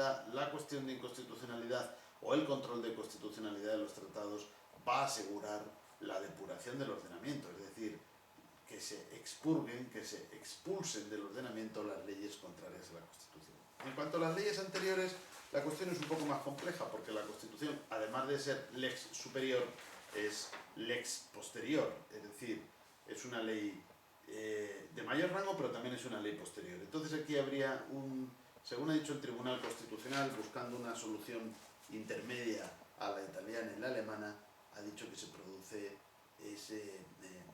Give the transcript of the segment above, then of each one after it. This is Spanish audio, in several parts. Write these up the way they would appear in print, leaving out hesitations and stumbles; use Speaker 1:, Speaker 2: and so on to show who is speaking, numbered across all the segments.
Speaker 1: nada la cuestión de inconstitucionalidad o el control de constitucionalidad de los tratados va a asegurar la depuración del ordenamiento, es decir, que se expurguen, que se expulsen del ordenamiento las leyes contrarias a la Constitución. En cuanto a las leyes anteriores, la cuestión es un poco más compleja, porque la Constitución, además de ser lex superior, es lex posterior, es decir, es una ley de mayor rango, pero también es una ley posterior. Entonces aquí habría según ha dicho el Tribunal Constitucional, buscando una solución intermedia a la italiana y la alemana, ha dicho que se produce ese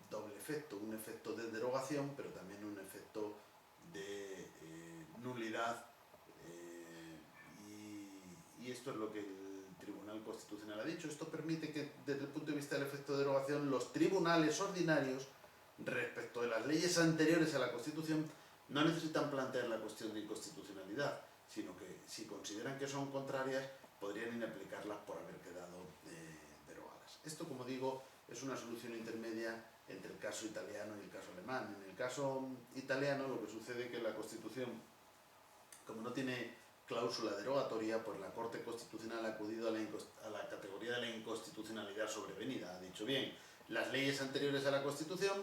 Speaker 1: doble efecto, un efecto de derogación, pero también un efecto de nulidad, y esto es lo que el Tribunal Constitucional ha dicho. Esto permite que, desde el punto de vista del efecto de derogación, los tribunales ordinarios, respecto de las leyes anteriores a la Constitución, no necesitan plantear la cuestión de inconstitucionalidad, sino que, si consideran que son contrarias, podrían inaplicarlas por haber quedado derogadas. Esto, como digo, es una solución intermedia entre el caso italiano y el caso alemán. En el caso italiano, lo que sucede es que la Constitución, como no tiene cláusula derogatoria, pues la Corte Constitucional ha acudido a la categoría de la inconstitucionalidad sobrevenida. Ha dicho, bien, las leyes anteriores a la Constitución,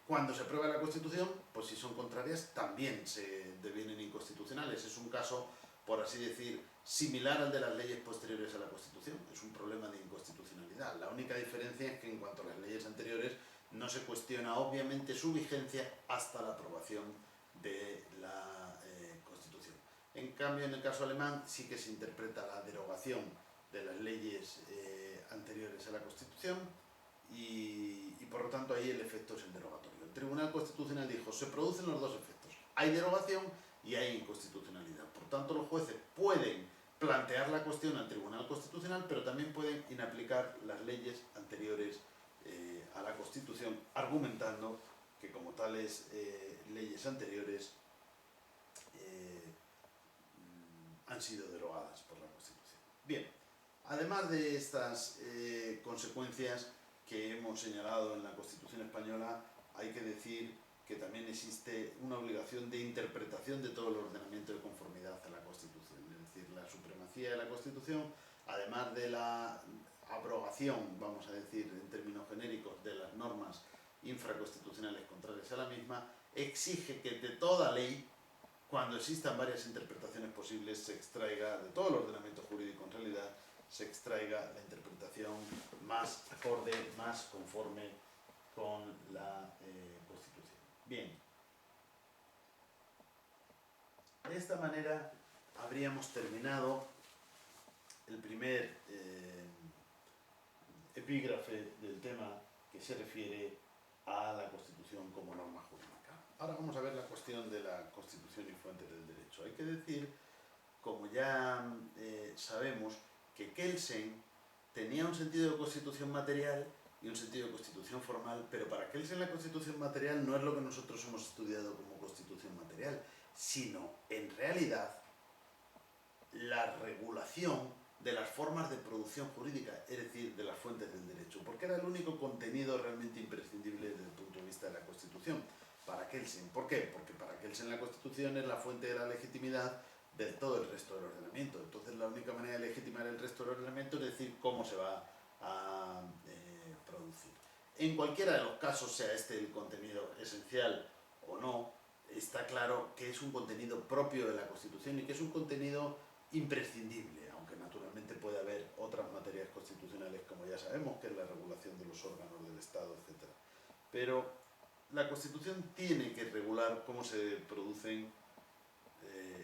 Speaker 1: cuando se aprueba la Constitución, pues si son contrarias, también se devienen inconstitucionales. Es un caso, por así decir, similar al de las leyes posteriores a la Constitución. Es un problema de inconstitucionalidad. La única diferencia es que, en cuanto a las leyes anteriores, no se cuestiona obviamente su vigencia hasta la aprobación de la Constitución. En cambio, en el caso alemán sí que se interpreta la derogación de las leyes anteriores a la Constitución, y por lo tanto ahí el efecto es el derogatorio. El Tribunal Constitucional dijo, se producen los dos efectos, hay derogación y hay inconstitucionalidad. Por tanto, los jueces pueden plantear la cuestión al Tribunal Constitucional, pero también pueden inaplicar las leyes anteriores a la Constitución, argumentando que, como tales leyes anteriores han sido derogadas por la Constitución. Bien, además de estas consecuencias que hemos señalado en la Constitución española, hay que decir que también existe una obligación de interpretación de todo el ordenamiento de conformidad a la Constitución, es decir, la supremacía de la Constitución, además de la abrogación, vamos a decir en términos genéricos, de las normas infraconstitucionales contrarias a la misma, exige que de toda ley, cuando existan varias interpretaciones posibles, se extraiga de todo el ordenamiento jurídico, en realidad, se extraiga la interpretación más acorde, más conforme con la Constitución. Bien, de esta manera habríamos terminado el primer epígrafe del tema que se refiere a la Constitución como norma jurídica. Ahora vamos a ver la cuestión de la Constitución y fuentes del derecho. Hay que decir, como ya sabemos, que Kelsen tenía un sentido de constitución material y un sentido de constitución formal, pero para Kelsen la constitución material no es lo que nosotros hemos estudiado como constitución material, sino, en realidad, la regulación de las formas de producción jurídica, es decir, de las fuentes del derecho, porque era el único contenido realmente imprescindible desde el punto de vista de la Constitución para Kelsen. ¿Por qué? Porque para Kelsen la Constitución es la fuente de la legitimidad de todo el resto del ordenamiento. Entonces, la única manera de legitimar el resto del ordenamiento es decir cómo se va a producir. En cualquiera de los casos, sea este el contenido esencial o no, está claro que es un contenido propio de la Constitución y que es un contenido imprescindible, aunque naturalmente puede haber otras materias constitucionales, como ya sabemos, que es la regulación de los órganos del Estado, etc. Pero la Constitución tiene que regular cómo se producen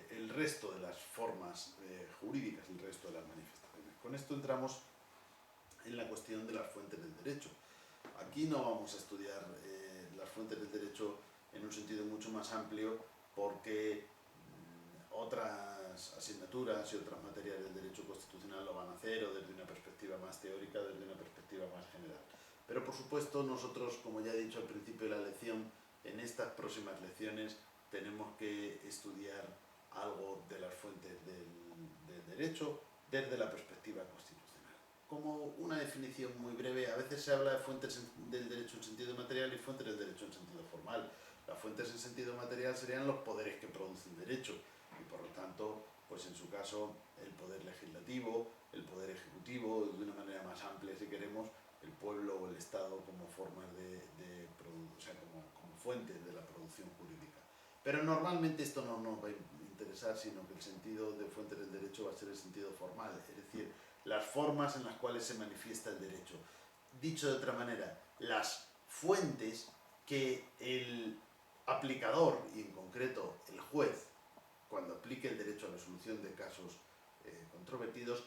Speaker 1: el resto de las formas jurídicas, el resto de las manifestaciones. Con esto entramos en la cuestión de las fuentes del derecho. Aquí no vamos a estudiar las fuentes del derecho en un sentido mucho más amplio, porque otras asignaturas y otras materias del derecho constitucional lo van a hacer, o desde una perspectiva más teórica, desde una perspectiva más general. Pero, por supuesto, nosotros, como ya he dicho al principio de la lección, en estas próximas lecciones tenemos que estudiar algo de las fuentes del derecho desde la perspectiva constitucional. Como una definición muy breve, a veces se habla de fuentes del derecho en sentido material y fuentes del derecho en sentido formal. Las fuentes en sentido material serían los poderes que producen derecho, y por lo tanto, pues pues en su caso el poder legislativo, el poder ejecutivo, de una manera más amplia si queremos, el pueblo o el Estado como formas o sea, como fuentes de la producción jurídica. Pero normalmente esto no nos va a interesar, sino que el sentido de fuentes del derecho va a ser el sentido formal, es decir, las formas en las cuales se manifiesta el derecho. Dicho de otra manera, las fuentes que el aplicador, y en concreto el juez, cuando aplique el derecho a la solución de casos controvertidos,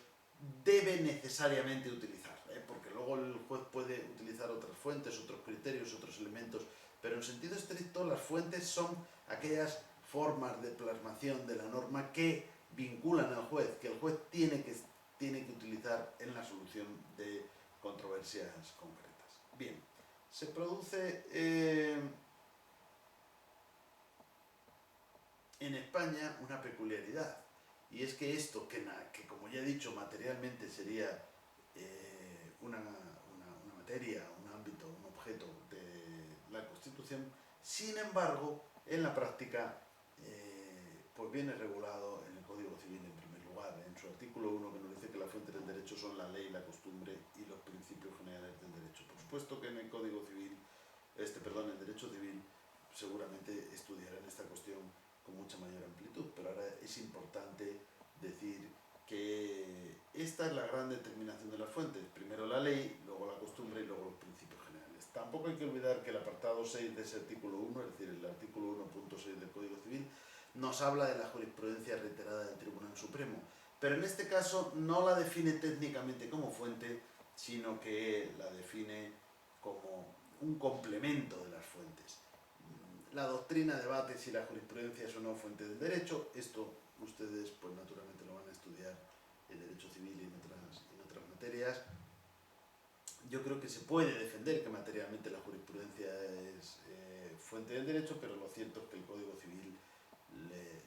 Speaker 1: debe necesariamente utilizar, porque luego el juez puede utilizar otras fuentes, otros criterios, otros elementos, pero en sentido estricto las fuentes son aquellas formas de plasmación de la norma que vinculan al juez, que el juez tiene que utilizar en la solución de controversias concretas. Bien, se produce en España una peculiaridad, y es que esto, que como ya he dicho, materialmente sería una materia, un ámbito, un objeto de la Constitución, sin embargo, en la práctica, pues viene regulado en el Código Civil en primer lugar, en su artículo 1, que nos dice que las fuentes del derecho son la ley, la costumbre y los principios generales del derecho. Por supuesto que en el Código Civil, el derecho civil, seguramente estudiarán esta cuestión con mucha mayor amplitud, pero ahora es importante decir que esta es la gran determinación de las fuentes. Primero la ley, luego la costumbre y luego los principios generales. Tampoco hay que olvidar que el apartado 6 de ese artículo 1, es decir, el artículo 1.6 del Código Civil, nos habla de la jurisprudencia reiterada del Tribunal Supremo, pero en este caso no la define técnicamente como fuente, sino que la define como un complemento de las fuentes. La doctrina debate si la jurisprudencia es o no fuente del derecho. Esto ustedes pues naturalmente lo van a estudiar en derecho civil y en otras materias. Yo creo que se puede defender que materialmente la jurisprudencia es fuente del derecho, pero lo cierto es que el Código Civil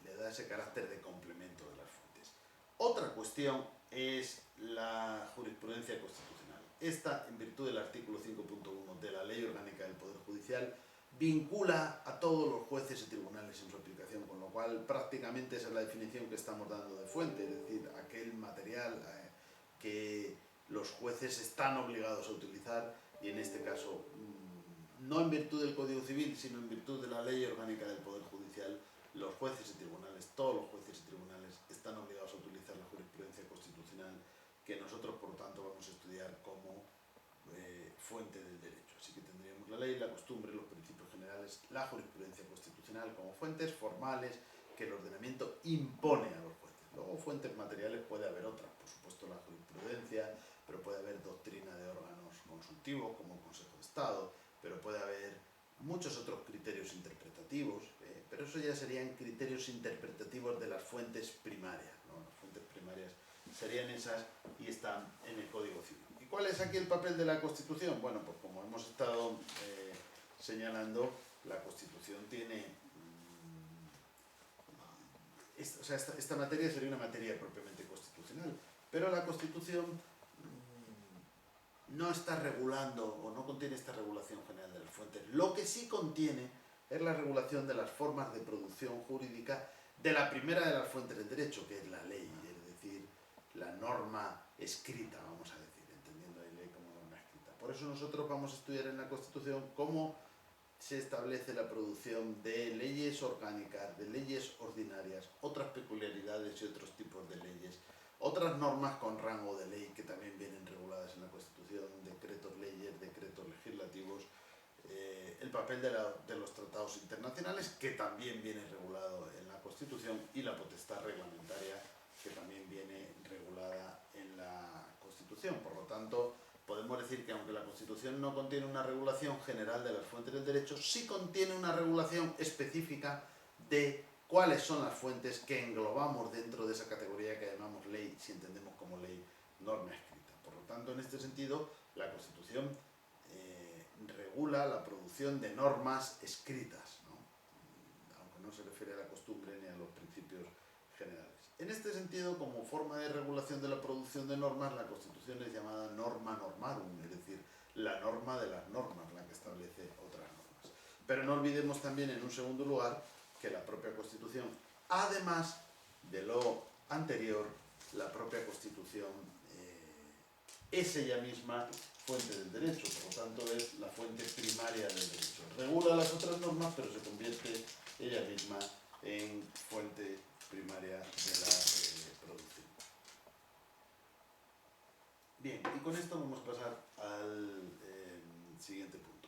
Speaker 1: le da ese carácter de complemento de las fuentes. Otra cuestión es la jurisprudencia constitucional. Esta, en virtud del artículo 5.1 de la Ley Orgánica del Poder Judicial, vincula a todos los jueces y tribunales en su aplicación, con lo cual prácticamente esa es la definición que estamos dando de fuente, es decir, aquel material que los jueces están obligados a utilizar, y en este caso no en virtud del Código Civil, sino en virtud de la Ley Orgánica del Poder Judicial, los jueces y tribunales, todos los jueces y tribunales están obligados a utilizar la jurisprudencia constitucional, que nosotros por lo tanto vamos a estudiar como fuente del derecho. Así que tendríamos la ley, la costumbre, los principios generales, la jurisprudencia constitucional como fuentes formales que el ordenamiento impone a los jueces. Luego fuentes materiales puede haber otras, por supuesto la jurisprudencia, pero puede haber doctrina de órganos consultivos como el Consejo de Estado, pero puede haber muchos otros criterios interpretativos, pero eso ya serían criterios interpretativos de las fuentes primarias, ¿no? Las fuentes primarias serían esas y están en el Código Civil. ¿Y cuál es aquí el papel de la Constitución? Bueno, pues como hemos estado señalando, la Constitución tiene... esta materia sería una materia propiamente constitucional, pero la Constitución no está regulando o no contiene esta regulación general de las fuentes. Lo que sí contiene es la regulación de las formas de producción jurídica de la primera de las fuentes del derecho, que es la ley, es decir, la norma escrita, vamos a decir, entendiendo la ley como norma escrita. Por eso nosotros vamos a estudiar en la Constitución cómo se establece la producción de leyes orgánicas, de leyes ordinarias, otras peculiaridades y otros tipos de leyes, otras normas con rango de ley que también vienen reguladas en la Constitución, decretos leyes, decretos legislativos, el papel de los tratados internacionales, que también viene regulado en la Constitución, y la potestad reglamentaria, que también viene regulada en la Constitución. Por lo tanto, podemos decir que aunque la Constitución no contiene una regulación general de las fuentes del derecho, sí contiene una regulación específica de cuáles son las fuentes que englobamos dentro de esa categoría que llamamos ley, si entendemos como ley, norma escrita. Por lo tanto, en este sentido, la Constitución regula la producción de normas escritas, ¿no? Aunque no se refiere a la costumbre ni a los principios generales. En este sentido, como forma de regulación de la producción de normas, la Constitución es llamada norma normarum, es decir, la norma de las normas, la que establece otras normas. Pero no olvidemos también, en un segundo lugar, que la propia Constitución, además de lo anterior, la propia Constitución es ella misma fuente del derecho, por lo tanto es la fuente primaria del derecho. Regula las otras normas, pero se convierte ella misma en fuente primaria de la producción. Bien, y con esto vamos a pasar al siguiente punto.